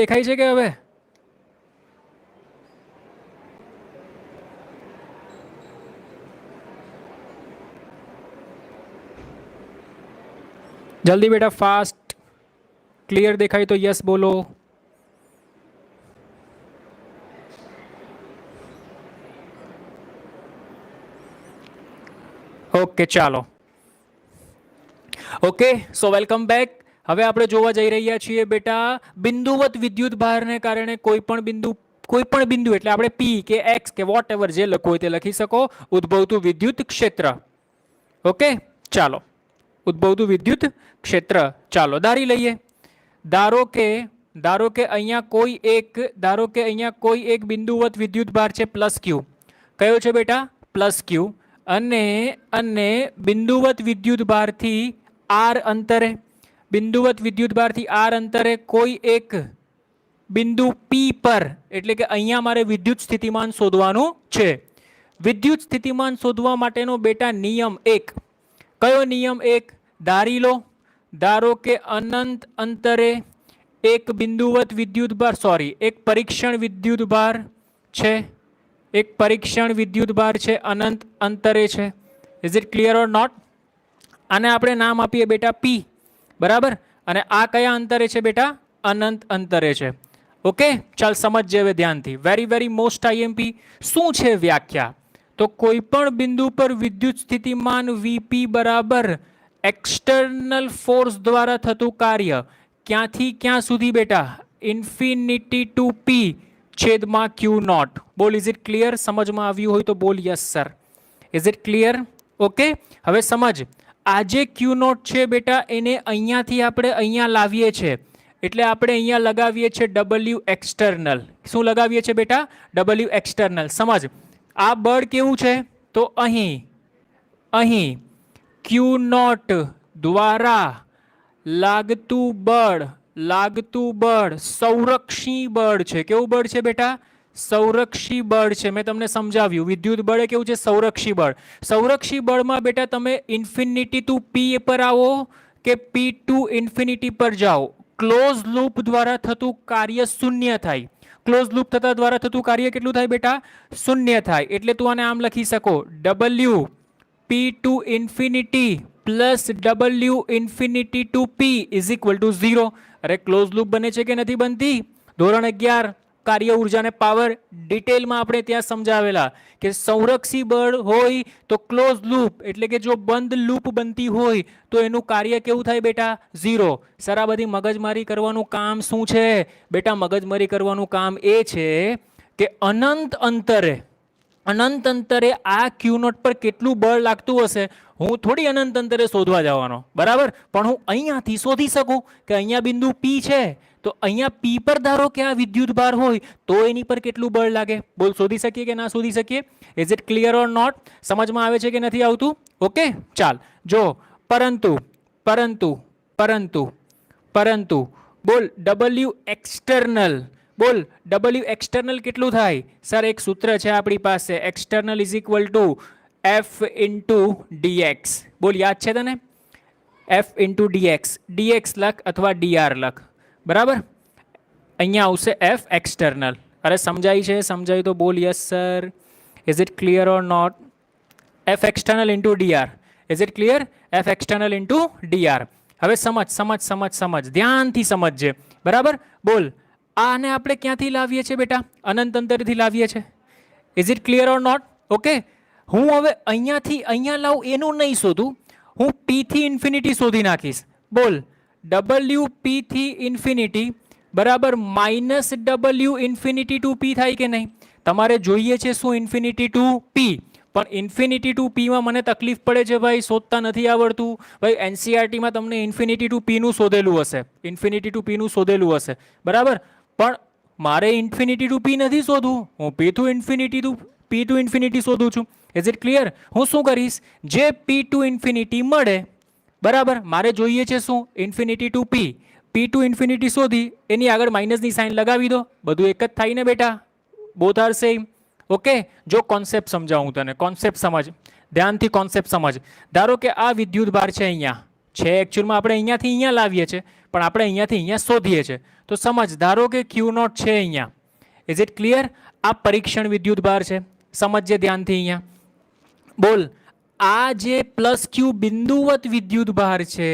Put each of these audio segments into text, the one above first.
દેખાય છે કે હવે? જલ્દી બેટા, ફાસ્ટ. ક્લિયર દેખાય તો યસ બોલો. ઓકે, ચાલો. ઓકે, સો વેલકમ બેક. હવે આપણે જોવા જઈ રહ્યા છીએ બેટા બિંદુવત વિદ્યુત ભારને કારણે કોઈ પણ બિંદુ એટલે આપણે પી કે એક્સ કે વોટ એવર જે લખો તે લખી શકો, ઉદ્ભવતું વિદ્યુત ક્ષેત્ર. ઓકે, ચાલો. ઉદ્ભવતું વિદ્યુત ક્ષેત્ર ચાલો ધારી લઈએ. ધારો કે અહીંયા કોઈ એક બિંદુવત વિદ્યુત ભાર છે પ્લસ ક્યુ. કયો છે બેટા? પ્લસ ક્યુ. અને બિંદુવત વિદ્યુત ભારથી આર અંતરે કોઈ એક બિંદુ પી પર, એટલે કે અહીંયા મારે વિદ્યુત સ્થિતિમાન શોધવાનું છે. વિદ્યુત સ્થિતિમાન શોધવા માટેનો બેટા નિયમ એક. કયો નિયમ એક? ધારો કે અનંત અંતરે એક બિંદુવત વિદ્યુત ભાર એક પરીક્ષણ વિદ્યુત ભાર છે. અનંત અંતરે છે. Is it clear or not? આને આપણે નામ આપીએ બેટા પી, બરાબર. અને આ કયા અંતરે છે બેટા? અનંત અંતરે છે. ઓકે, ચાલ સમજજે હવે ધ્યાનથી. Very most IMP. શું છે વ્યાખ્યા? તો કોઈ પણ બિંદુ પર વિદ્યુત સ્થિતિમાન વીપી બરાબર એક્સટર્નલ ફોર્સ દ્વારા થતું કાર્ય ક્યાંથી ક્યાં સુધી બેટા? ઇન્ફિનિટી ટુ પી છેદમાં ક્યુ નોટ. બોલ, ઇઝ ઇટ ક્લિયર? સમજમાં આવ્યું હોય તો બોલ yes sir. Is it clear? Okay, હવે સમજ. આ જે ક્યુ નોટ છે બેટા એને અહીંયાથી આપણે અહીંયા લાવીએ છીએ, એટલે આપણે અહીંયા લગાવીએ છીએ ડબલ્યુ એક્સટર્નલ. શું લગાવીએ છીએ બેટા? W external. સમજ, આ બળ કેવું છે? તો અહીં ક્યુ નોટ દ્વારા લાગતું બળ સંરક્ષી બળ છે. કેવું બળ છે બેટા? સંરક્ષી બળ છે. મેં તમને સમજાવ્યું. વિદ્યુત બળ કેવું છે? સંરક્ષી બળ. સંરક્ષી બળમાં બેટા તમે ઇન્ફિનિટી ટુ પી પર આવો કે પી ટુ ઇન્ફિનિટી પર જાઓ, ક્લોઝ લૂપ દ્વારા થતું કાર્ય શૂન્ય થાય. ક્લોઝ લૂપ દ્વારા થતું કાર્ય કેટલું થાય બેટા? શૂન્ય થાય. એટલે તું આને આમ લખી શકો, W P to infinity plus W infinity to P is equal to 0. અરે ક્લોઝ લૂપ બને છે કે નથી બનતી? ધોરણ 11 કાર્ય ઉર્જા અને પાવર ડિટેલમાં આપણે ત્યાં સમજાવેલા કે સંરક્ષી બળ હોય તો ક્લોઝ લૂપ એટલે કે જો બંધ લૂપ બનતી હોય તો એનું કાર્ય કેવું થાય બેટા? 0. સર આ બધી મગજમારી કરવાનું કામ શું છે બેટા? મગજમારી કરવાનું કામ એ છે કે અનંત અંતરે આ ક્યુ નોટ પર કેટલું બળ લાગતું હશે હું થોડી અનંત અંતરે શોધવા જવાનો, બરાબર. પણ હું અહીંયાથી શોધી શકું કે અહીંયા બિંદુ પી છે તો અહીંયા પી પર ધારો કે આ વિદ્યુત ભાર હોય તો એની પર કેટલું બળ લાગે? બોલ, શોધી શકીએ કે ના શોધી શકીએ? Is it clear or not? સમજમાં આવે છે કે નથી આવતું? ઓકે, ચાલ જો. પરંતુ બોલ ડબલ્યુ એક્સટર્નલ. બોલ ડબલ્યુ એક્સટર્નલ કેટલું થાય? સર એક સૂત્ર છે આપણી પાસે, external is equal to F into d x. બોલ, યાદ છે તને? F into dx. ડીએક્સ લખ અથવા ડીઆર લખ, બરાબર. અહીંયા આવશે એફ એક્સટર્નલ. અરે સમજાય છે? સમજાય તો બોલ yes sir. Is it clear or not? F external into d r. Is it clear? F external into d r. હવે સમજ ધ્યાનથી સમજજે, બરાબર. બોલ, આને આપણે ક્યાંથી લાવીએ છીએ બેટા? અનંત અંતરથી લાવીએ છીએ. Is it clear or not? Okay, હું હવે અહીંયાથી અહીંયા લાવું એનું નહીં શોધું, હું પી થી ઇન્ફિનિટી શોધી નાખીશ. બોલ, ડબલ્યુ પી થી ઇન્ફિનિટી બરાબર માઇનસ ડબલ્યુ ઇન્ફિનિટી ટુ પી થાય કે નહીં? તમારે જોઈએ છે શું? ઇન્ફિનિટી ટુ પી. પણ ઇન્ફિનિટી ટુ પીમાં મને તકલીફ પડે છે ભાઈ, શોધતા નથી આવડતું. ભાઈ એનસીઆરટીમાં તમને ઇન્ફિનિટી ટુ પીનું શોધેલું હશે, બરાબર. પણ મારે ઇન્ફિનિટી ટુ પી નથી શોધવું, હું પી ટુ ઇન્ફિનિટી શોધું છું. Is it clear? હું શું કરીશ? જે પી ટુ ઇન્ફિનિટી મળે, બરાબર, મારે જોઈએ છે શું? Infinity to P. P to infinity શોધી એની આગળ માઇનસની સાઇન લગાવી દો, બધું એક જ થાય ને બેટા? Both are same. ઓકે, જો કોન્સેપ્ટ સમજાવું તને, કોન્સેપ્ટ સમજ ધ્યાનથી, કોન્સેપ્ટ સમજ. ધારો કે આ વિદ્યુત ભાર છે અહીંયા, છે એકચ્યુઅલમાં આપણે અહીંયાથી અહીંયા લાવીએ છીએ, પણ આપણે અહીંયાથી અહીંયા શોધીએ છીએ. તો સમજ, ધારો કે ક્યુ નોટ છે અહીંયા. Is it clear? આ પરીક્ષણ વિદ્યુત ભાર છે. સમજજે ધ્યાનથી અહીંયા. બોલ, આ જે પ્લસ ક્યુ બિંદુવત વિદ્યુત ભાર છે,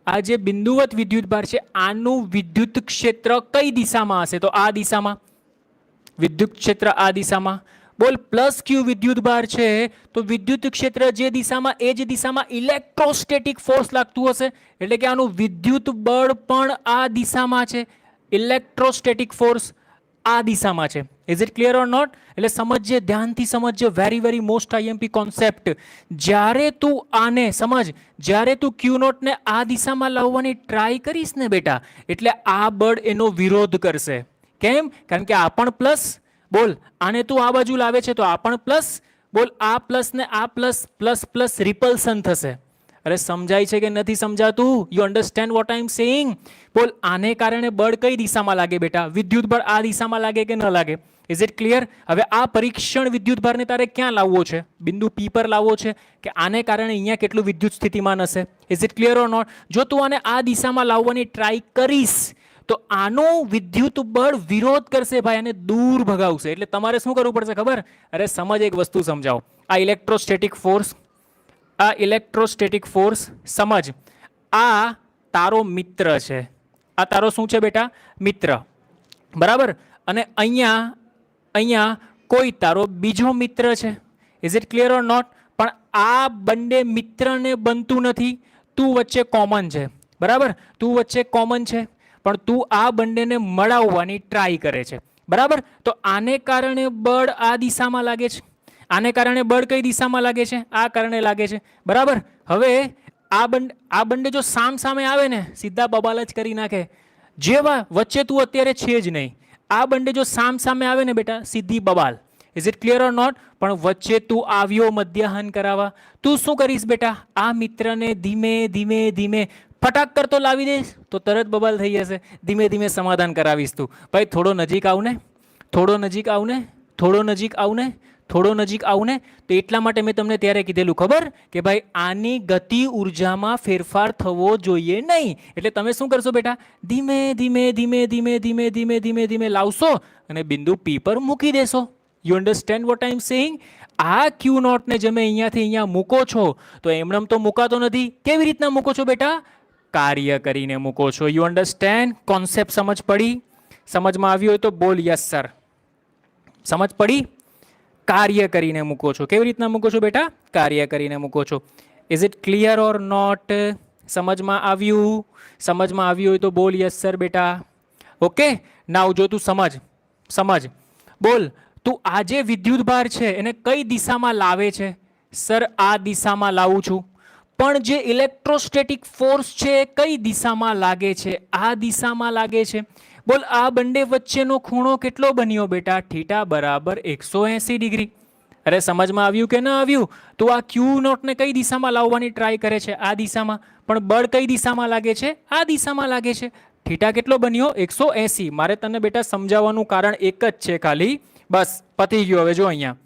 આ જે બિંદુવત વિદ્યુત ભાર છે, આનું વિદ્યુત ક્ષેત્ર કઈ દિશામાં હશે? તો આ દિશામાં. વિદ્યુત ક્ષેત્ર આ દિશામાં. બોલ, પ્લસ ક્યુ વિદ્યુત ભાર છે તો વિદ્યુત ક્ષેત્ર જે દિશામાં, એ જ દિશામાં ઇલેક્ટ્રોસ્ટેટિક ફોર્સ લાગતું હશે. એટલે કે આનું વિદ્યુત બળ પણ આ દિશામાં છે. ઇલેક્ટ્રોસ્ટેટિક ફોર્સ આ દિશામાં છે. Is it clear or not? એટલે સમજજે, ધ્યાનથી સમજજે. Very very most IMP concept. જ્યારે તું આને સમજ, જ્યારે તું ક્યુ નોટને આ દિશામાં લાવવાની ટ્રાય કરીશ ને બેટા, એટલે આ બળ એનો વિરોધ કરશે. કેમ? કારણ કે આ પણ પ્લસ. બોલ, આને તું આ બાજુ લાવે છે તો આ પણ પ્લસ. બોલ, આ પ્લસ ને આ પ્લસ, પ્લસ પ્લસ રિપલ્સન થશે. અરે સમજાય છે કે નથી સમજાતું? You understand what I am saying? બોલ, આને કારણે બળ કઈ દિશામાં લાગે બેટા? વિદ્યુત બળ આ દિશામાં લાગે કે ન લાગે? Is it clear? હવે આ પરીક્ષણ વિદ્યુત ભારને તારે ક્યાં લાવવો છે? બિંદુ પી પર લાવવો છે કે આને કારણે અહીંયા કેટલું વિદ્યુત સ્થિતિમાન હશે? Is it clear or not? જો તું આને આ દિશામાં લાવવાની ટ્રાય કરીશ તો આનું વિદ્યુત બળ વિરોધ કરશે ભાઈ, અને દૂર ભગાવશે. એટલે તમારે શું કરવું પડશે ખબર? અરે સમજ, એક વસ્તુ સમજાવો. આ ઇલેક્ટ્રોસ્ટેટિક ફોર્સ, આ ઇલેક્ટ્રોસ્ટેટિક ફોર્સ સમજ, આ તારો મિત્ર છે. આ તારો શું છે બેટા? મિત્ર. બરાબર? અને અહીંયા અહીંયા કોઈ તારો બીજો મિત્ર છે. Is it clear or not? પણ આ બંને મિત્રને બનતું નથી. તું વચ્ચે કોમન છે. બરાબર? તું વચ્ચે કોમન છે, પણ તું આ બંનેને મળાવવાની ટ્રાય કરે છે. બરાબર? તો આને કારણે બળ આ દિશામાં લાગે છે. આને કારણે બળ કઈ દિશામાં લાગે છે? આ કારણે લાગે છે. બરાબર? હવે આ બંને જો સામ સામે આવે ને, સીધા બબાલ જ કરી નાખે. જેવા વચ્ચે તું અત્યારે છે જ નહીં. આ બંને જો સામ સામે આવે ને બેટા, સીધી બબાલ. Is it clear or not? પણ વચ્ચે તું આવ્યો મધ્યાહન કરાવવા. તું શું કરીશ બેટા? આ મિત્રને ધીમે ધીમે ધીમે ફટાક કરતો લાવી દઈશ તો તરત બબાલ થઈ જશે. ધીમે ધીમે સમાધાન કરાવીશ તું. ભાઈ થોડો નજીક આવને, થોડો નજીક આવને, થોડો નજીક આવને, થોડો નજીક આવને. તો એટલા માટે મેં તમને ત્યારે કીધેલું ખબર કે ભાઈ આની ગતિ ઉર્જામાં ફેરફાર થવો જોઈએ નહીં. એટલે તમે શું કરશો બેટા? ધીમે ધીમે ધીમે ધીમે ધીમે ધીમે ધીમે ધીમે લાવશો અને બિંદુ પી પર મૂકી દેશો. You understand what I am saying? આ ક્યુ નોટને તમે અહીંયાથી અહીંયા મૂકો છો તો એમનેમ તો મૂકાતો નથી. કેવી રીતના મૂકો છો બેટા? કાર્ય કરીને મૂકો છો. You understand? કોન્સેપ્ટ સમજ પડી? સમજમાં આવ્યું હોય તો બોલ યસ સર. સમજ પડી? કાર્ય કરીને મૂકો છો. કેવી રીતના મૂકો છો બેટા? કાર્ય કરીને મૂકો છો. Is it clear or not? સમજમાં આવ્યું? સમજમાં આવ્યું હોય તો બોલ યસ સર બેટા. ઓકે, નાવ જો તું સમજ. બોલ, તું આ જે વિદ્યુત ભાર છે એને કઈ દિશામાં લાવે છે? સર આ દિશામાં લાવું છું. પણ જે ઇલેક્ટ્રોસ્ટેટિક ફોર્સ છે એ કઈ દિશામાં લાગે છે? આ દિશામાં લાગે છે. બોલ, આ બંને વચ્ચેનો ખૂણો કેટલો બન્યો બેટા? થીટા બરાબર 180 ડિગ્રી. અરે સમજમાં આવ્યું કે ન આવ્યું? તો આ ક્યુ નોટને કઈ દિશામાં લાવવાની ટ્રાય કરે છે? આ દિશામાં. પણ બળ કઈ દિશામાં લાગે છે? આ દિશામાં લાગે છે. થીટા કેટલો બન્યો? 180. મારે તને બેટા સમજાવવાનું કારણ એક જ છે ખાલી. બસ પતી ગયો. હવે જો અહીંયા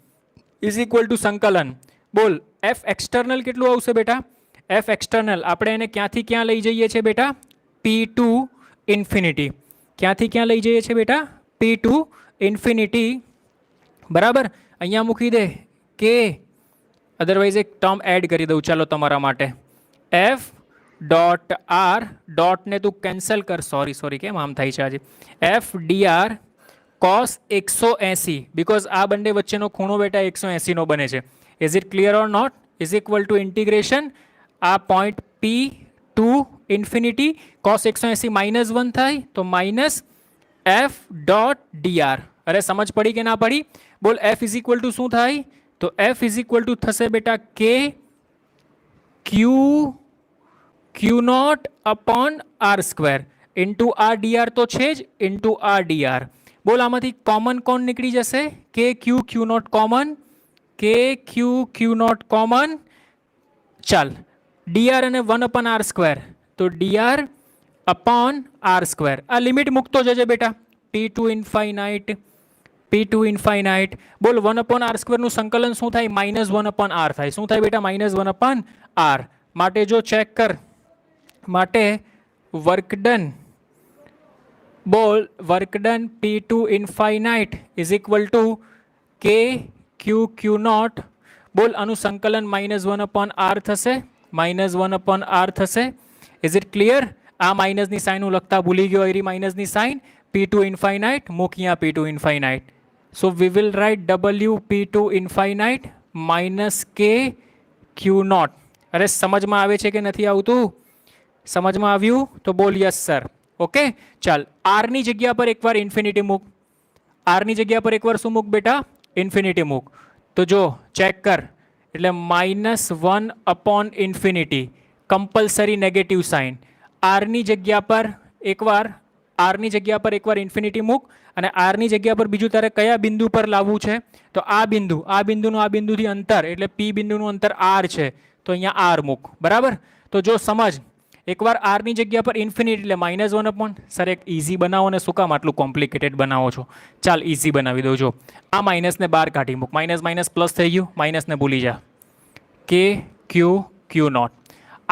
ઇઝ ઇક્વલ ટુ સંકલન. બોલ, એફ એક્સટર્નલ કેટલું આવશે બેટા? એફ એક્સટર્નલ આપણે એને ક્યાંથી ક્યાં લઈ જઈએ છીએ બેટા? P to infinity. ક્યાંથી ક્યાં લઈ જઈએ છીએ બેટા? P to infinity. બરાબર? અહીંયા મૂકી દે કે, અધરવાઇઝ એક ટર્મ એડ કરી દઉં ચાલો તમારા માટે. એફ ડોટ આર ડોટને તું કેન્સલ કર. સોરી કેમ આમ થાય છે આજે? F D R cos 180, because આ બંને વચ્ચેનો ખૂણો બેટા 180 નો બને છે. Is it clear or not? Is equal to integration આ point P to infinity cos 180 -1 થાય તો minus F dot D R. અરે સમજ પડી કે ના પડી? બોલ, એફ ઇઝ ઇક્વલ ટુ શું થાય? તો એફ ઇઝ ઇક્વલ ટુ થશે બેટા કે ક્યુ not upon R square into R D R તો છે જ, ઇન્ટુ આર ડી આર. બોલ, આમાંથી કોમન કોણ નીકળી જશે? કે ક્યુ નોટ કોમન, કે ક્યુ નોટ કોમન. ચાલ, ડીઆર અને 1 અપોન આર સ્ક્વેર, તો ડીઆર અપોન આર સ્ક્વેર. આ લિમિટ મૂકતો જજે બેટા. P to infinite, P to infinite. બોલ, 1 અપોન આર સ્ક્વેરનું સંકલન શું થાય? -1 અપોન આર થાય. શું થાય બેટા? -1 અપોન આર. માટે જો ચેક કર, માટે વર્ક ડન, બોલ work done P2 infinite is equal to K Q Q not, બોલ આનું સંકલન -1/r થશે, -1/r થશે. Is it clear? આ માઇનસની સાઇન હું લખતા ભૂલી ગયો, એરી માઇનસની સાઇન P2 ઇન્ફાઇનાઇટ મૂકીયા P2 infinite. So we will write W P2 infinite minus K Q not. અરે સમજમાં આવે છે કે નથી આવતું? સમજમાં આવ્યું તો બોલ યસ સર. ઓકે ચાલ, આરની જગ્યા પર એકવાર ઇન્ફિનિટી મૂક, આરની જગ્યા પર એકવાર શું મૂક બેટા? ઇન્ફિનિટી મૂક. તો જો ચેક કર, એટલે -1/ઇન્ફિનિટી કમ્પલસરી નેગેટિવ સાઇન. આરની જગ્યા પર એકવાર ઇન્ફિનિટી મૂક અને આરની જગ્યા પર બીજું તારે કયા બિંદુ પર લાવવું છે? તો આ બિંદુનું આ બિંદુથી અંતર, એટલે પી બિંદુનું અંતર આર છે, તો અહીંયા આર મૂક. બરાબર? તો જો સમજ, એકવાર આરની જગ્યા પર ઇન્ફિનિટી એટલે -1/, સર એક ઇઝી બનાવો ને શું કામ આટલું કોમ્પ્લિકેટેડ બનાવો છો? ચાલ ઇઝી બનાવી દો. જો આ માઇનસને બહાર કાઢી મૂક, માઇનસ પ્લસ થઈ ગયું, માઇનસને ભૂલી જા. કે ક્યુ ક્યુ નોટ,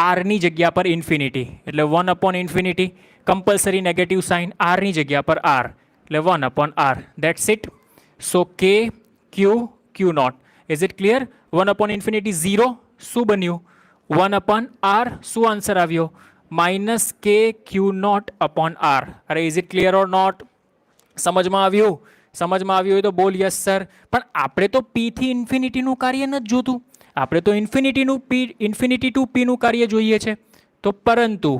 આરની જગ્યા પર ઇન્ફિનિટી એટલે 1/ઇન્ફિનિટી કમ્પલસરી નેગેટિવ સાઇન, આરની જગ્યા પર આર એટલે 1/r. That's it. So K Q Q naught. Is it clear? 1/ઇન્ફિનિટી 0, શું બન્યું? 1/r. શું આન્સર આવ્યો? -K Q not upon R. અરે is it clear or not? સમજમાં આવ્યું? સમજમાં આવ્યું હોય તો બોલ યસ સર. પણ આપણે તો પી થી ઇન્ફિનિટીનું કાર્ય નથી જોતું, આપણે તો ઇન્ફિનિટી ટુ પીનું કાર્ય જોઈએ છે. તો પરંતુ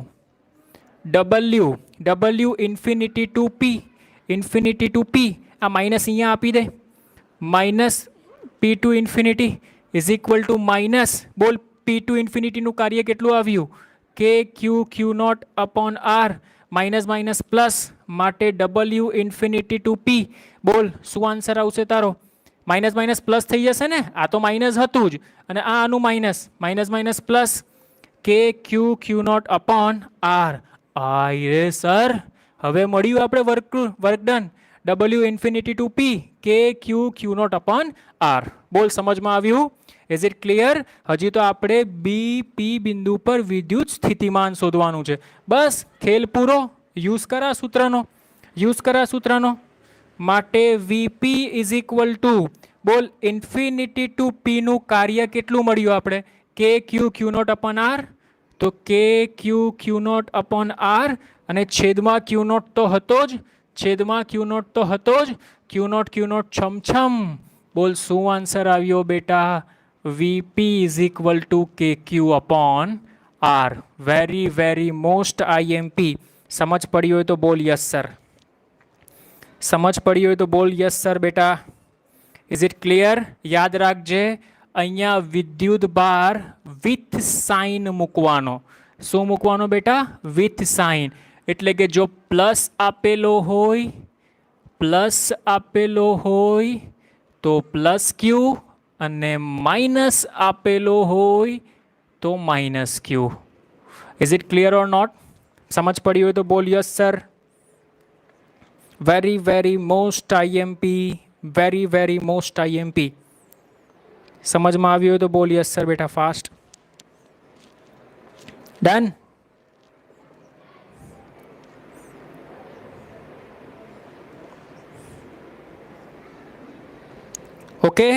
W ઇન્ફિનિટી ટુ પી, આ માઇનસ અહીંયા આપી દે, -P2 infinity is equal to minus, બોલ P2 ઇન્ફિનિટીનું કાર્ય કેટલું આવ્યું? K Q Q not upon R, minus plus, માટે W ઇન્ફિનિટી ટુ પી. બોલ શું આન્સર આવશે તારો? માઇનસ પ્લસ થઈ જશે ને, આ તો માઇનસ હતું જ, અને આ આનું minus plus, K Q Q not upon R. આય રે સર, હવે મળ્યું આપણે work done. W infinity to P, K Q Q not upon R. બોલ સમજમાં આવ્યું? Is it clear? હજી તો આપણે બી પી બિંદુ પર વિદ્યુત સ્થિતિમાન શોધવાનું છે. બસ ખેલ પૂરો. યુઝ કરા સૂત્રનો. માટે વીપી ઇઝ ઇક્વલ ટુ, બોલ ઇન્ફિનિટી ટુ પી નું કાર્ય કેટલું મળ્યું આપણે? કે Q Q not upon R. તો કે Q Q not upon R, અને છેદમાં ક્યુ નોટ તો હતો જ, ક્યુ નોટ છમછમ. બોલ શું આન્સર આવ્યો બેટા? VP is equal to K Q upon R. Very most IMP. સમજ પડી હોય તો બોલ યસ સર. બેટા. Is it clear? યાદ રાખજે, અહીંયા વિદ્યુત ભાર વિથ સાઇન મૂકવાનો. શું મૂકવાનો બેટા? With sign. એટલે કે જો પ્લસ આપેલો હોય તો પ્લસ ક્યુ, અને માઇનસ આપેલો હોય તો minus q. Is it clear or not? સમજ પડી હોય તો બોલ yes sir. Very most IMP. સમજમાં આવ્યું હોય તો બોલ યસ સર બેટા, ફાસ્ટ. ડન. ઓકે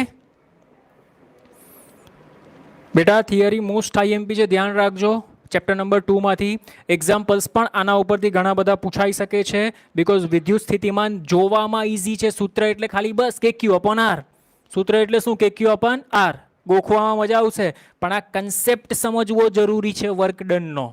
બેટા, થિયરી મોસ્ટ આઈએમપી છે, ધ્યાન રાખજો. ચેપ્ટર નંબર 2 માંથી એક્ઝામ્પલ્સ પણ આના ઉપરથી ઘણા બધા પૂછાઈ શકે છે. બીકોઝ વિદ્યુત સ્થિતિમાન જોવામાં ઇઝી છે. સૂત્ર એટલે ખાલી બસ કે ક્યુ અપોન આર. સૂત્ર એટલે શું? કે ક્યુ અપોન આર. ગોખવામાં મજા આવશે, પણ આ કન્સેપ્ટ સમજવો જરૂરી છે વર્ક ડનનો.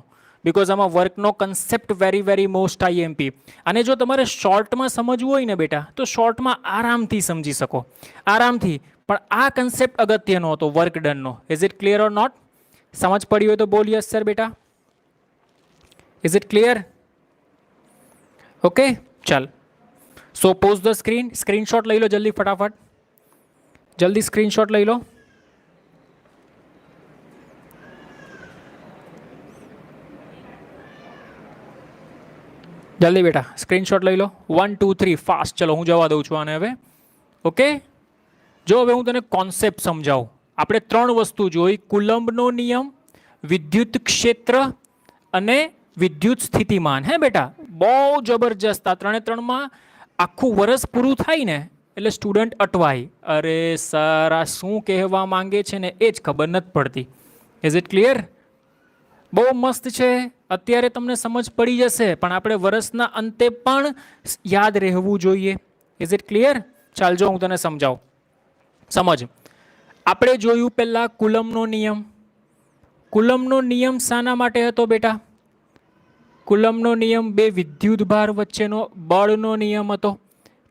બીકોઝ આમાં વર્કનો કન્સેપ્ટ વેરી મોસ્ટ આઈએમપી. અને જો તમારે શોર્ટમાં સમજવું હોય ને બેટા, તો શોર્ટમાં આરામથી સમજી શકો, આરામથી. પણ આ કન્સેપ્ટ અગત્યનો હતો વર્ક ડનનો. Is it clear or not? સમજ પડી હોય તો બોલ યસ સર બેટા. Is it clear? ઓકે ચાલ. સો પોઝ ધ સ્ક્રીનશોટ લઈ લો જલ્દી, ફટાફટ જલ્દી સ્ક્રીનશોટ લઈ લો. જલ્દી બેટા સ્ક્રીનશોટ લઈ લો. 1 2 3 ફાસ્ટ. ચલો હું જવા દઉં છું આને હવે. ઓકે, જો હવે હું તને કોન્સેપ્ટ સમજાવું. આપણે 3 વસ્તુ જોઈ: કુલમ્બનો નિયમ, વિદ્યુત ક્ષેત્ર અને વિદ્યુત સ્થિતિમાન. હે બેટા, બહુ જબરજસ્ત. આ 3 3 માં આખું વર્ષ પૂરું થાય ને એટલે સ્ટુડન્ટ અટવાય, અરે સર આ શું કહેવા માંગે છે ને એ જ ખબર નથી પડતી. Is it clear? બહુ મસ્ત છે. અત્યારે તમને સમજ પડી જશે, પણ આપણે વર્ષના અંતે પણ યાદ રહેવું જોઈએ. Is it clear? ચાલ જો હું તને સમજાવું. સમજ. આપણે જોયું પહેલા કુલમનો નિયમ. કુલમનો નિયમ શાના માટે હતો બેટા? કુલમનો નિયમ બે વિદ્યુત ભાર વચ્ચેનો બળનો નિયમ હતો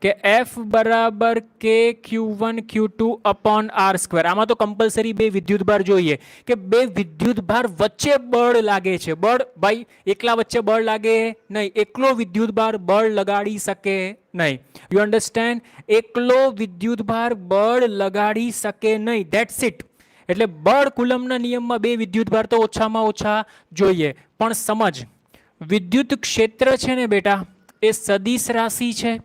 કે F બરાબર K Q1 Q2 upon R square. આમાં તો કમ્પલસરી બે વિદ્યુત ભાર જોઈએ કે બે વિદ્યુત ભાર વચ્ચે બળ લાગે છે. બળ ભાઈ એકલા વચ્ચે બળ લાગે નહીં, એકલો વિદ્યુત ભાર બળ લગાડી શકે નહીં. You understand? એકલો વિદ્યુત ભાર બળ લગાડી શકે નહીં. That's it. એટલે બળ કુલમના નિયમમાં બે વિદ્યુત ભાર તો ઓછામાં ઓછા જોઈએ. પણ સમજ, વિદ્યુત ક્ષેત્ર છે ને બેટા એ સદિશ રાશિ છે.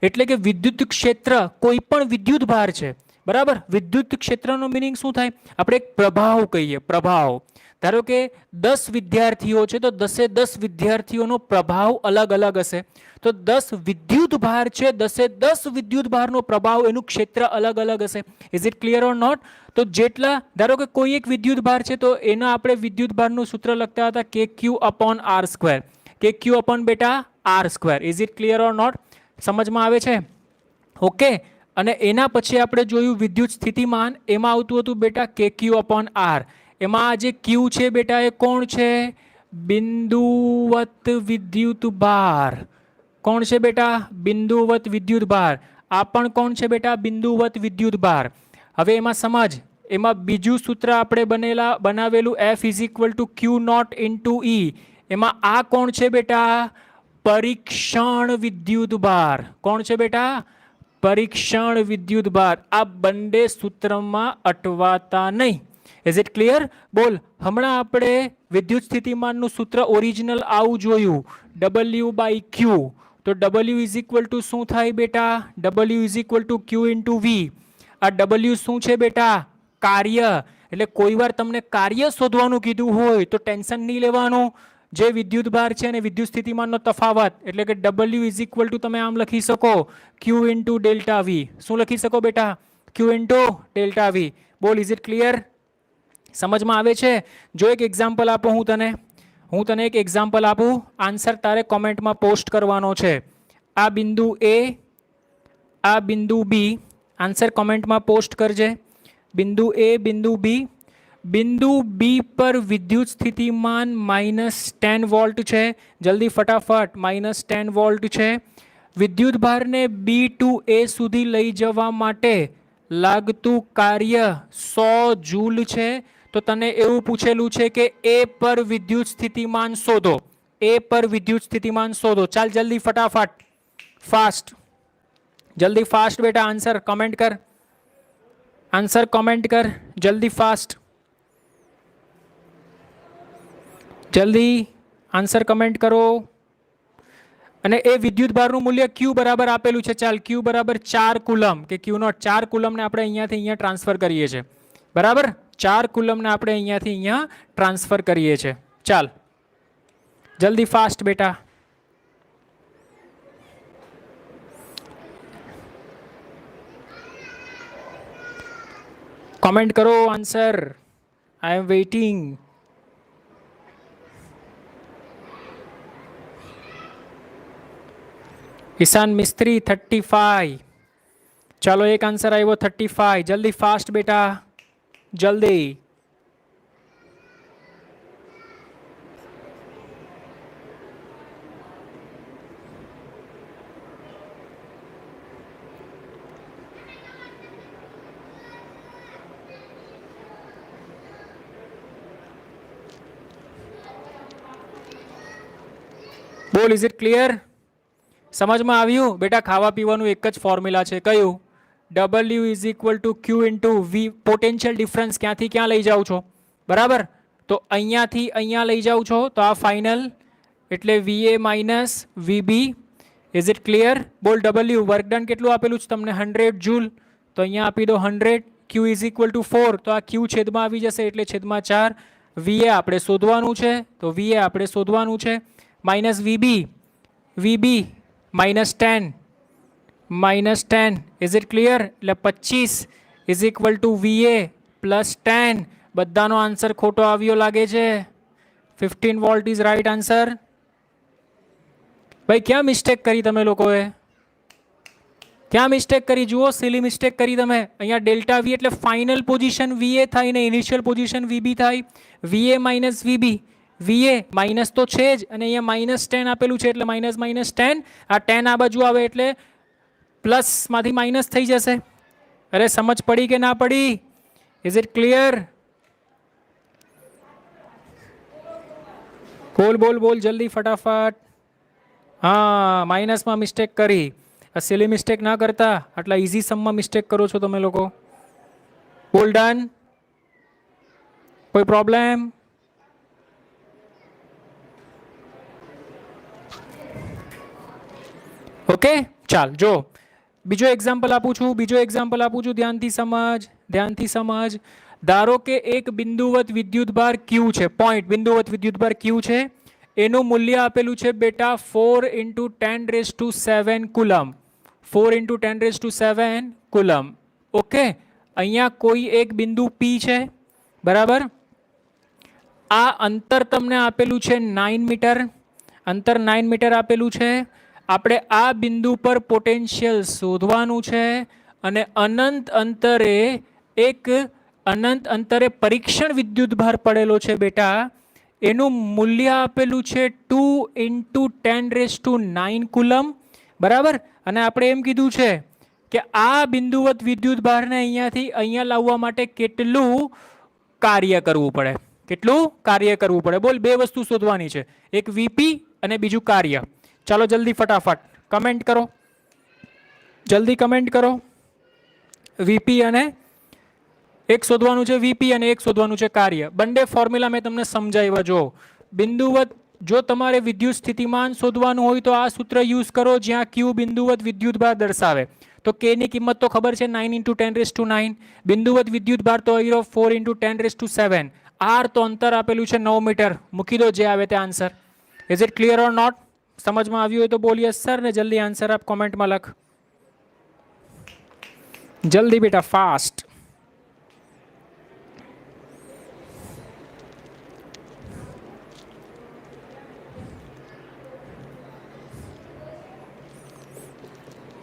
એટલે કે વિદ્યુત ક્ષેત્ર કોઈ પણ વિદ્યુત ભાર છે, બરાબર? વિદ્યુત ક્ષેત્રનો મિનિંગ શું થાય? આપણે એક પ્રભાવ કહીએ. પ્રભાવ. ધારો કે 10 વિદ્યાર્થીઓ છે તો 10 10 વિદ્યાર્થીઓનો પ્રભાવ અલગ અલગ હશે. તો 10 વિદ્યુત ભાર છે, 10 10 વિદ્યુત ભારનો પ્રભાવ, એનું ક્ષેત્ર અલગ અલગ હશે. Is it clear or not? તો જેટલા, ધારો કે કોઈ એક વિદ્યુત ભાર છે તો એના આપણે વિદ્યુત ભારનું સૂત્ર લખતા હતા KQ upon R square. KQ upon બેટા R square. Is it clear or not? સમજમાં આવે છે? ઓકે. અને એના પછી આપણે જોયું વિદ્યુત સ્થિતિમાન. એમાં આવતું હતું બેટા KQ અપોન R. એમાં આ જે Q છે બેટા એ કોણ છે? બિંદુવત વિદ્યુત ભાર. કોણ છે બેટા? બિંદુવત વિદ્યુત ભાર. આ પણ કોણ છે બેટા? બિંદુવત વિદ્યુત ભાર. હવે એમાં સમજ, એમાં બીજું સૂત્ર આપણે બનાવેલું F is equal to Q not into E. એમાં આ કોણ છે બેટા? પરીક્ષણ વિદ્યુત ભાર. કોણ છે બેટા? પરીક્ષણ વિદ્યુત ભાર. આ બંને સૂત્રમાં અટવાતા નહીં. Is it clear? બોલ. હમણાં આપણે વિદ્યુત સ્થિતિમાનનું સૂત્ર ઓરિજિનલ આવું જોયું, W બાય Q. તો W ઇઝ ઇક્વલ ટુ શું થાય બેટા? W is equal to Q into V. આ W શું છે બેટા? કાર્ય. એટલે કોઈ વાર તમને કાર્ય શોધવાનું કીધું હોય તો ટેન્શન નહીં લેવાનું. જે વિદ્યુત ભાર છે અને વિદ્યુત સ્થિતિમાનનો તફાવત, એટલે કે W ઇઝ ઇક્વલ ટુ તમે આમ લખી શકો Q ઇન્ટુ ડેલ્ટા V. શું લખી શકો બેટા? Q into delta V. બોલ. Is it clear? સમજમાં આવે છે? જો એક એક્ઝામ્પલ આપું હું તને એક એક્ઝામ્પલ આપું. આન્સર તારે કોમેન્ટમાં પોસ્ટ કરવાનો છે. આ બિંદુ A, આ બિંદુ B. આન્સર કોમેન્ટમાં પોસ્ટ કરજે. બિંદુ A, બિંદુ B. બિંદુ B પર વિદ્યુત સ્થિતિમાન -10 વોલ્ટ છે. જલ્દી ફટાફટ. -10 વોલ્ટ છે. વિદ્યુત ભારને B ટુ A સુધી લઈ જવા માટે લાગતું કાર્ય 100 જૂલ છે. તો તને એવું પૂછેલું છે કે A પર વિદ્યુત સ્થિતિમાન શોધો. A પર વિદ્યુત સ્થિતિમાન શોધો. ચાલ જલ્દી ફટાફટ, ફાસ્ટ, જલ્દી ફાસ્ટ બેટા. આન્સર કમેન્ટ કર. આન્સર કમેન્ટ કર જલ્દી ફાસ્ટ. જલ્દી આન્સર કમેન્ટ કરો. અને એ વિદ્યુત ભારનું મૂલ્ય Q બરાબર આપેલું છે. ચાલ Q બરાબર 4 કુલમ કે Q નોટ 4 કુલમને આપણે અહીંયાથી અહીંયા ટ્રાન્સફર કરીએ છીએ. બરાબર? 4 કુલમને આપણે અહીંયાથી અહીંયા ટ્રાન્સફર કરીએ છીએ. ચાલ જલ્દી ફાસ્ટ બેટા. કમેન્ટ કરો આન્સર. I am waiting. ઈશાન મિસ્ત્રી 35. ચાલો એક આન્સર આવ્યો 35. જલ્દી ફાસ્ટ બેટા, જલ્દી. બોલ. Is it clear? સમજમાં આવ્યું બેટા? ખાવા પીવાનું એક જ ફોર્મ્યુલા છે. કયું? W is equal to Q into V. Potential difference ક્યાંથી ક્યાં લઈ જાઓ છો? બરાબર? તો અહીંયાથી અહીંયા લઈ જાઓ છો તો આ ફાઇનલ, એટલે VA minus VB. Is it clear? બોલ. W વર્ક ડન કેટલું આપેલું છે તમને? 100 જૂલ. તો અહીંયા આપી દો 100. Q is equal two 4. તો આ Q છેદમાં આવી જશે એટલે છેદમાં 4. વીએ આપણે શોધવાનું છે, તો વીએ આપણે શોધવાનું છે. Minus VB, VB -10, -10 is it clear? એટલે 25 ઇઝ ઇક્વલ ટુ વીએ +10. બધાનો આન્સર ખોટો આવ્યો લાગે છે. 15 વોલ્ટ ઇઝ રાઈટ આન્સર. ભાઈ ક્યાં મિસ્ટેક કરી તમે લોકોએ? ક્યાં મિસ્ટેક કરી? જુઓ, સિલી મિસ્ટેક કરી તમે. અહીંયા ડેલ્ટા વી એટલે ફાઇનલ પોઝિશન વીએ થાય ને ઇનિશિયલ પોઝિશન વીબી થાય. વીએ માઇનસ વીબી, વીએ માઇનસ તો છે જ, અને અહીંયા -10 આપેલું છે એટલે -10. આ 10 આ બાજુ આવે એટલે પ્લસમાંથી માઇનસ થઈ જશે. અરે સમજ પડી કે ના પડી? Is it clear? બોલ બોલ બોલ જલ્દી ફટાફટ. હા, માઇનસમાં મિસ્ટેક કરી. આ સિલી મિસ્ટેક ના કરતા, આટલા ઇઝી સમમાં મિસ્ટેક કરો છો તમે લોકો. બોલ ડન? કોઈ પ્રોબ્લેમ? ઓકે, ચાલ જો બીજો એક્ઝામ્પલ આપું છું. ધ્યાનથી સમજ. ધારો કે એક બિંદુવત વિદ્યુતભાર ક્યુ છે, પોઈન્ટ બિંદુવત વિદ્યુતભાર ક્યુ છે. એનું મૂલ્ય આપેલું છે બેટા 4 × 10⁷ કુલમ. 4 × 10⁷ કુલમ. ઓકે, અહીંયા કોઈ એક બિંદુ પી છે, બરાબર. આ અંતર તમને આપેલું છે 9 મીટર. અંતર 9 મીટર આપેલું છે. આપણે આ બિંદુ પર પોટેન્શિયલ શોધવાનું છે, અને અનંત અંતરે પરીક્ષણ વિદ્યુતભાર પડેલો છે બેટા. એનું મૂલ્ય આપેલું છે 2 × 10⁹ કુલમ, બરાબર. અને આપણે એમ કીધું છે કે આ બિંદુવત વિદ્યુતભારને અહીંયાથી અહીંયા લાવવા માટે કેટલું કાર્ય કરવું પડે. કેટલું કાર્ય કરવું પડે? બોલ, બે વસ્તુ શોધવાની છે, એક વીપી અને બીજું કાર્ય. ચાલો જલ્દી ફટાફટ કમેન્ટ કરો, જલ્દી કમેન્ટ કરો. વીપી અને એક શોધવાનું છે, વીપી અને એક શોધવાનું છે કાર્ય. બંને ફોર્મ્યુલા મેં તમને સમજાવ્યા. જો બિંદુવત, જો તમારે વિદ્યુત સ્થિતિમાન શોધવાનું હોય તો આ સૂત્ર યુઝ કરો, જ્યાં ક્યુ બિંદુવત વિદ્યુતભાર દર્શાવે. તો કે ની કિંમત તો ખબર છે 9 × 10⁹. બિંદુવત વિદ્યુતભાર તો અહીં 4 × 10⁷. આર તો અંતર આપેલું છે 9 મીટર. મૂકી દો જે આવે તે answer. Is it clear or not? સમજમાં આવ્યું હોય તો બોલ યસ સર, ને જલ્દી આન્સર આપ કોમેન્ટમાં લખ. જલ્દી બેટા, ફાસ્ટ.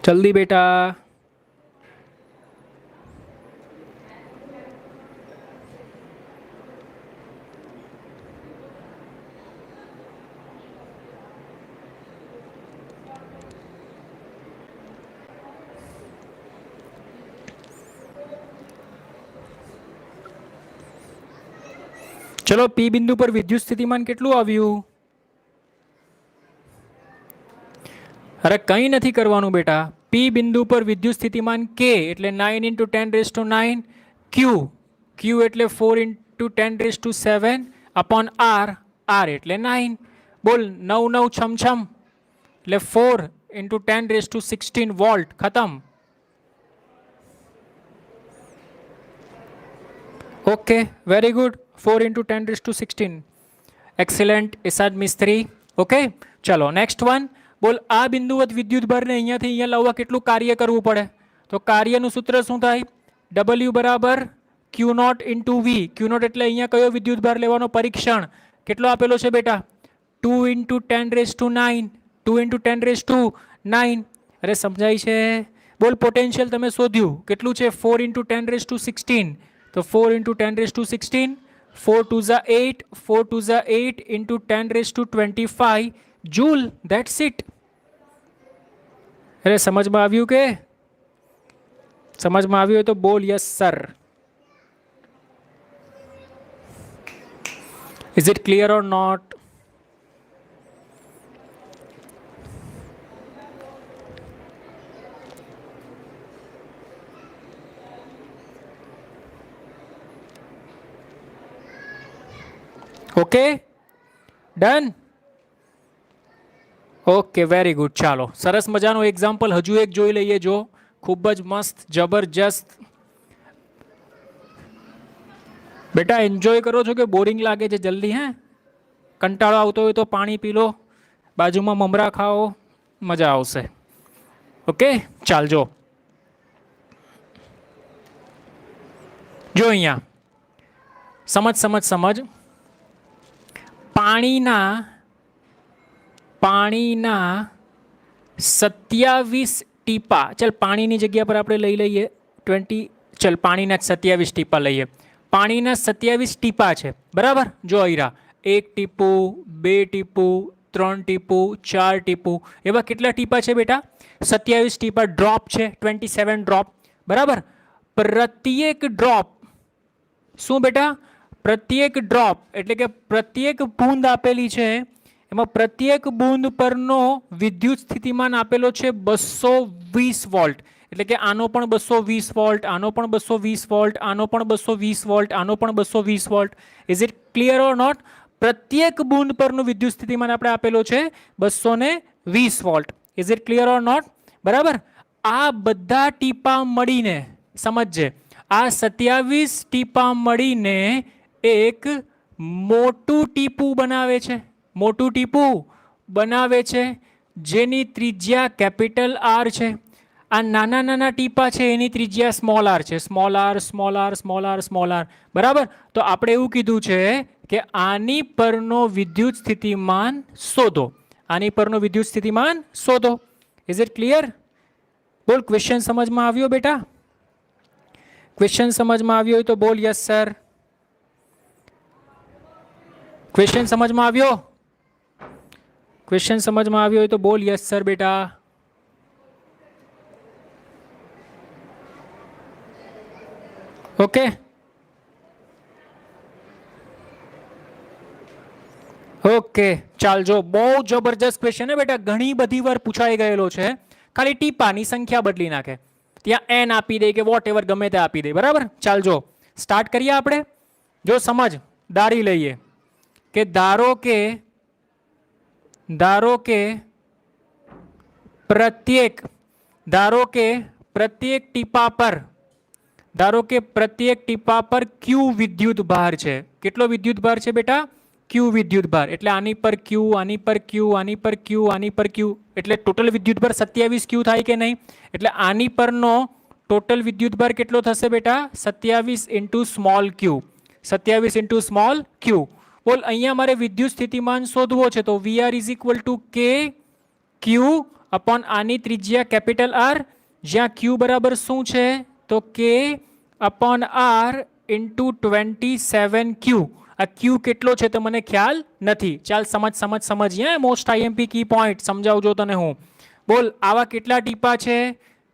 જલ્દી બેટા. ચલો, પી બિંદુ પર વિદ્યુત સ્થિતિમાન કેટલું આવ્યું? અરે કંઈ નથી કરવાનું બેટા. પી બિંદુ પર વિદ્યુત સ્થિતિમાન કે એટલે 9 × 10⁹ ક્યુ. ક્યુ એટલે 4 × 10⁷ અપોન આર. આર એટલે 9. બોલ, 9 9 છમ એટલે 4 × 10⁻16 વોલ્ટ. ખતમ. Okay, very good. 4 × 10⁻16. એક્સિલન્ટ ઇસાદ મિસ્ત્રી. ઓકે, ચલો નેક્સ્ટ વન. બોલ, આ બિંદુવત વિદ્યુતભારને અહીંયાથી અહીંયા લાવવા કેટલું કાર્ય કરવું પડે? તો કાર્યનું સૂત્ર શું થાય? W બરાબર Q0 × V. Q0 એટલે અહીંયા કયો વિદ્યુતભાર લેવાનો? પરીક્ષણ. કેટલો આપેલો છે બેટા? 2 × 10⁹. 2 × 10⁹. અરે સમજાય છે? બોલ, પોટેન્શિયલ તમે શોધ્યું કેટલું છે? 4 × 10⁻16. તો 4 × 10⁻16, 4 2 = 8, 4 2 = 8 × 10⁻25 જૂલ. That's it. અરે સમજમાં આવ્યું કે? સમજમાં આવ્યું હોય તો બોલ yes sir. Is it clear or not? Okay, done. Okay, very good. ચાલો, સરસ મજાનું એક્ઝામ્પલ હજુ એક જોઈ લઈએ. જો ખૂબ જ મસ્ત, જબરજસ્ત. बेटा एन्जॉय करो छो के बोरिंग लागे छे? जल्दी है कंटाळो आवतो होय तो पाणी पी लो, बाजूमां ममरा खाओ, मजा आवशे। ओके चालजो। जो अहींया समझ समझ समझ पाणीना 27 टीपा, चल पाणीनी जग्या पर આપણે લઈ લઈએ 20, चल पाणीना 27 ટીપા લઈએ। પાણીના 27 ટીપા છે બરાબર। જો અહીરા 1 ટીપું, 2 ટીપું, 3 ટીપું, 4 ટીપું, એવા કેટલા ટીપા છે બેટા? 27 ટીપા। ડ્રોપ છે 27 ડ્રોપ બરાબર। પ્રત્યેક ડ્રોપ શું બેટા? પ્રત્યેક ડ્રોપ એટલે કે પ્રત્યેક બૂંદ આપેલી છે, એમાં પ્રત્યેક બૂંદ પરનો વિદ્યુત સ્થિતિમાન આપેલો છે 220 વોલ્ટ। એટલે કે આનો પણ 220 વોલ્ટ, આનો પણ 220 વોલ્ટ, આનો પણ 220 વોલ્ટ, આનો પણ 220 volt. Is it clear or not? પ્રત્યેક બૂંદ પરનું વિદ્યુત સ્થિતિમાન આપણે આપેલો છે 220 volt. Is it clear or not? બરાબર। આ બધા ટીપા મળીને સમજજે, આ 27 ટીપા મળીને એક મોટું ટીપું બનાવે છે, મોટું ટીપું બનાવે છે જેની ત્રિજ્યા કેપિટલ આર છે। આ નાના નાના ટીપા છે એની ત્રિજ્યા સ્મોલ આર છે, small r small r small r small r બરાબર। તો આપણે એવું કીધું છે કે આની પરનો વિદ્યુત સ્થિતિમાન શોધો, આની પરનો વિદ્યુત સ્થિતિમાન શોધો। Is it clear? બોલ ક્વેશ્ચન સમજમાં આવ્યો બેટા? ક્વેશ્ચન સમજમાં આવ્યો હોય તો બોલ યસ સર। क्वेश्चन समझ में आव्यो? क्वेश्चन समझ में आव्यो तो बोल यस सर बेटा। ओके ओके चाल जो बहुत जबरदस्त क्वेश्चन है बेटा, घणी बधी वार पूछाई गयेलो छे। खाली टीपानी संख्या बदली नाखे, त्यां एन आपी दे के वोट एवर गमे ते आपी दे बराबर। चाल जो स्टार्ट करिए आपणे। जो समझ दारी लईए કે ધારો કે પ્રત્યેક ટીપા પર ક્યુ વિદ્યુત ભાર છે। કેટલો વિદ્યુત ભાર છે બેટા? ક્યુ વિદ્યુત ભાર। એટલે આની પર ક્યુ, આની પર ક્યુ, આની પર ક્યુ, આની પર ક્યુ, એટલે ટોટલ વિદ્યુત ભાર 27 ક્યુ થાય કે નહીં? એટલે આની પરનો ટોટલ વિદ્યુત ભાર કેટલો થશે બેટા? 27 into small q, 27 into small q. बोल अहींया मारे विद्युत स्थितिमान शोधवो छे तो V r is equal to k q upon आनी त्रिज्या कैपिटल आर, ज्यां क्यू बराबर शुं छे तो K upon R into 27 Q. आ क्यू केटलो छे तो मने ख्याल नथी। चाल समझ समझ समझिए, मोस्ट आईएमपी की पॉइंट समजावजो तने हूँ। बोल आवा केटला टीपा छे?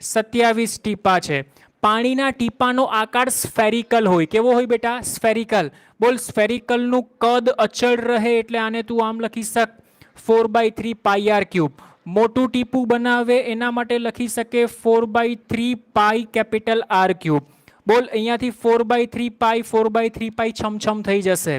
27 टीपा छे। पाणीना टीपानो आकार स्फेरिकल होय। केवो होय बेटा? स्फेरिकल। बोल स्फेरिकल नु कद अचल रहे એટલે આને તું આમ લખી શક 4/3 પાઈ આર ક્યુબ। મોટું ટીપું બનાવે એના માટે લખી શકે 4/3 પાઈ કેપિટલ આર ક્યુબ। બોલ અહીંયાથી 4/3 પાઈ છમછમ થઈ જશે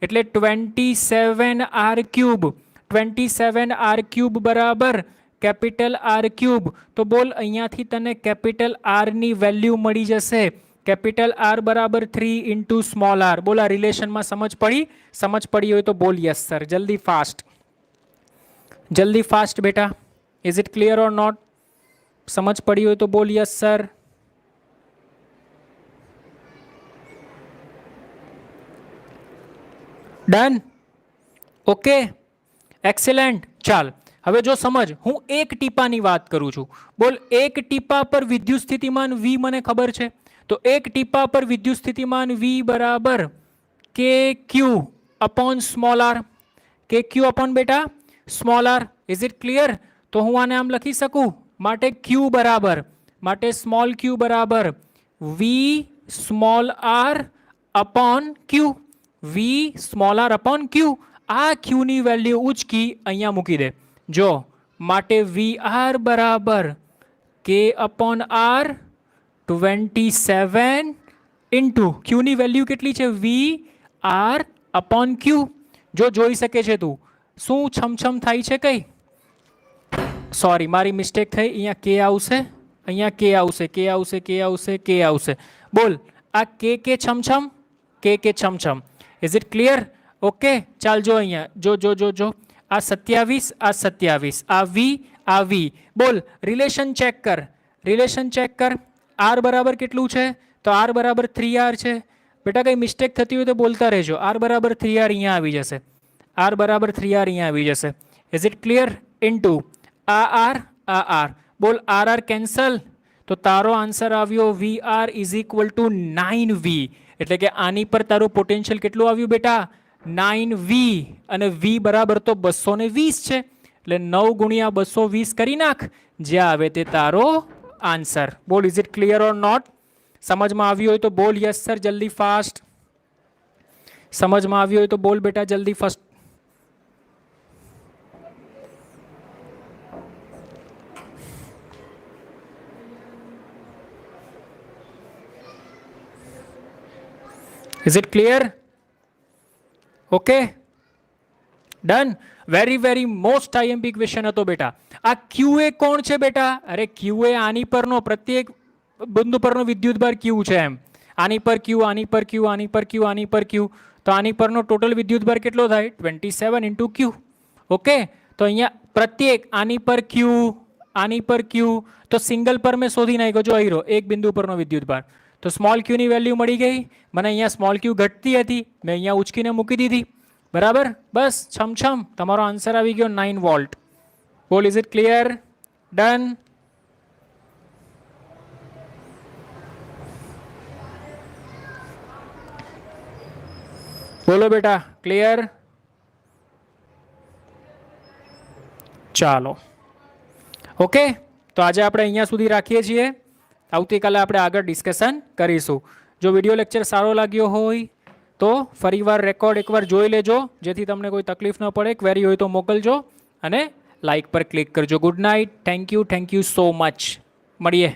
એટલે 27 આર ક્યુબ, 27 આર ક્યુબ બરાબર કેપિટલ આર ક્યુબ। તો બોલ અહીંયાથી તને કેપિટલ આર ની વેલ્યુ મળી જશે। कैपिटल आर बराबर 3 इंटू स्मॉल आर। बोला रिलेशन में समझ पड़ी हो तो बोल यस सर। जल्दी फास्ट बेटा। इज इट क्लियर और नॉट? समझ पड़ी हो तो बोल yes sir. Done? Okay excellent. चाल હવે જો સમજ, હું એક ટીપાની વાત કરું છું। બોલ એક ટીપા પર વિદ્યુત સ્થિતિમાન V મને ખબર છે, तो एक टीपा पर विद्युत स्थितिमान V बराबर k q upon small r. K q upon बेटा small r. Is it clear? तो हूँ आने आम लखी सकूँ माटे क्यू बराबर, माटे स्मॉल क्यू बराबर V small R upon Q, V small R upon Q. आ क्यू नी वेल्यू उचकी अहींया मूकी दे। जो माटे VR बराबर K upon R 27 into Q नी वेल्यू केटली छे? V R upon Q. जो जोई सके छे तू शू छमछम थाय छे? कई सॉरी मारी मिस्टेक थई। अहींया के आवशे, अहींया के आवशे, के आवशे, के आवशे, के आवशे। बोल आ के छमछम કે છમછમ. Is it clear? ઓકે, ચાલ જો અહીંયા જો જો જો જો આ 27 આ 27 આ વી બોલ રિલેશન ચેક કર. રિલેશન ચેક કર. આર બરાબર કેટલું છે? તો આર બરાબર 3r છે. બેટા કઈ મિસ્ટેક થતી હોય તો બોલતા રહેજો. આર બરાબર 3r અહીંયા આવી જશે. આર બરાબર 3r અહીંયા આવી જશે. Is it clear? ઇન્ટુ આ આર બોલ આર આર કેન્સલ. તો તારો આન્સર આવ્યો we are is equal two 9v. એટલે કે આની પર તારું પોટેન્શિયલ કેટલું આવ્યું બેટા? 9v. અને v બરાબર તો 220 છે. એટલે 9 ગુણ્યા 220 કરી નાખ. જે આવે તે તારો આન્સર. બોલ is it clear or not? સમજમાં આવ્યું હોય તો બોલ યસ સર જલ્દી ફાસ્ટ. સમજમાં આવ્યું હોય તો બોલ બેટા જલ્દી fast. Is it clear? Okay. Done. Very most IMP question હતો બેટા. આ ક્યુએ કોણ છે બેટા? અરે ક્યુએ આની પરનો પ્રત્યેક બિંદુ પરનો વિદ્યુતભાર ક્યુ છે એમ. આની પર ક્યુ, આની પર ક્યુ, આની પર ક્યુ, આની પર ક્યુ. તો આની પરનો ટોટલ વિદ્યુતભાર કેટલો થાય? 27 ઇન્ટુ ક્યુ. ઓકે, તો અહીંયા પ્રત્યેક આની પર ક્યુ, આની પર ક્યુ. તો સિંગલ પર મેં શોધી નાખ્યો. જો અહીં એક બિંદુ પરનો વિદ્યુતભાર. તો સ્મોલ ક્યુની વેલ્યુ મળી ગઈ મને. અહીંયા સ્મોલ ક્યુ ઘટતી હતી, મેં અહીંયા ઉચકીને મૂકી દીધી. બરાબર, બસ છમછમ તમારો આન્સર આવી ગયો 9 વોલ્ટ. બોલ ઇઝ ઇટ ક્લિયર? ડન. બોલો બેટા ક્લિયર? ચાલો ઓકે, તો આજે આપણે અહીંયા સુધી રાખીએ છીએ. આવતીકાલે આપણે આગળ ડિસ્કશન કરીશું. જો વિડીયો લેક્ચર સારો લાગ્યો હોય તો ફરીવાર રેકોર્ડ એકવાર જોઈ લેજો, જેથી તમને કોઈ તકલીફ ન પડે. ક્વેરી હોય તો મોકલજો અને લાઇક પર ક્લિક કરજો. Good night. Thank you so much. મળીએ.